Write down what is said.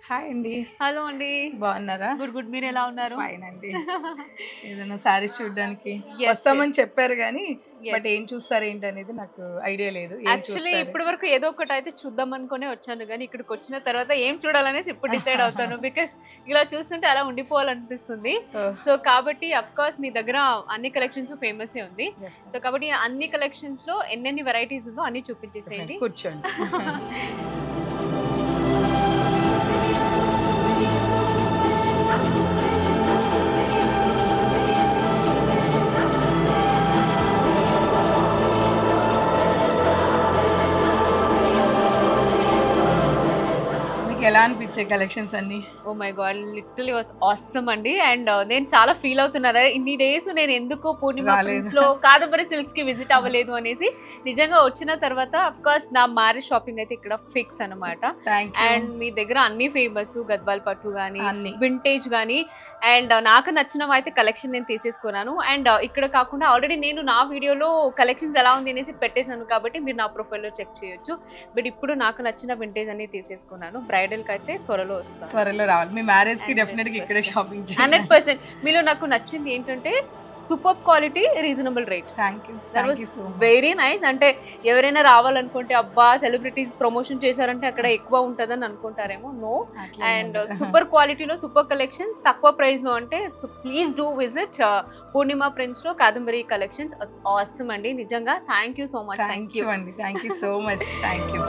Hi అండి. Hello అండి. బాగున్నారా? గుడ్. మీరు ఎలా ఉన్నారు? ఫైన్ అండి. ఏదైనా సారీస్ చూడడానికి యెస్. వస్తామని చెప్పారు గానీ, బట్ యెస్. ఏం చూస్తారు ఏంటనేది నాకు ఐడియా లేదు. ఏం యాక్చువల్లీ చూస్తారు? ఇప్పటి వరకు ఏదో ఒకటైతే చూద్దాం అనుకునే వచ్చాను గానీ, ఇక్కడికొచ్చిన తర్వాత ఏం చూడాలనేసి ఇప్పుడు డిసైడ్ అవుతాను. బికాస్ ఇలా చూస్తుంటే అలా ఉండిపోవాలనిపిస్తుంది. ఓహ్! సో, కాబట్టి అఫ్‌కోర్స్ మీ దగ్గర అన్ని కలెక్షన్స్ ఫేమసే ఉంది. సో, కాబట్టి అన్ని కలెక్షన్స్‌లో ఎన్నెన్ని వెరైటీస్ ఉందో అన్నీ చూపించేసేయండి. కూర్చోండి. మీకు ఎలా అనిపించాయి కలెక్షన్స్ అన్నీ? Oh my God, literally was awesome అండి. అండ్ నేను చాలా ఫీల్ అవుతున్నాను ఇన్ని డేస్ నేను ఎందుకు పూర్ణిమ రాలేదు. ప్రింట్స్ లో కాదంబరి సిల్క్స్ కి విజిట్ అవ్వలేదు అనేసి. నిజంగా వచ్చిన తర్వాత అఫ్ కోర్స్ నా మ్యారేజ్ షాపింగ్ అయితే ఇక్కడ ఫిక్స్ అనమాట. Thank you. అండ్ మీ దగ్గర అన్ని ఫేమస్, గద్వాల్ పట్టు కానీ అన్ని. వింటేజ్ కానీ. అండ్ నాకు నచ్చినవి అయితే కలెక్షన్ నేను తీసేసుకున్నాను. అండ్ ఇక్కడ కాకుండా ఆల్రెడీ నేను నా వీడియోలో కలెక్షన్స్ ఎలా ఉంది అనేసి పెట్టేశాను కాబట్టి మీరు నా ప్రొఫైల్లో చెక్ చేయొచ్చు. బట్ ఇప్పుడు నాకు నచ్చిన వింటేజ్ అన్ని తీసేసుకున్నాను. బ్రైడల్ కి అయితే త్వరలో వస్తాను. త్వరలో రావాలి. మీ మ్యారేజ్ కి డెఫినెట్ గా ఇక్కడే షాపింగ్ చేయాలి. 100%. మీలో నాకు నచ్చింది ఏంటంటే super quality, reasonable rate. Thank you. That was very nice. అంటే ఎవరైనా రావాలనుకుంటే అబ్బా సెలబ్రిటీస్ ప్రమోషన్ చేశారంటే అక్కడ ఎక్కువ ఉంటుందని అనుకుంటారేమో. నో. అండ్ సూపర్ క్వాలిటీలో సూపర్ కలెక్షన్స్ తక్కువ ప్రైస్ లో అంటే so please do visit Purnima prints లో కాదంబరి కలెక్షన్స్. ఆసమ్ అండి నిజంగా. Thank you so much. Thank you అండి. Thank you so much. Thank you.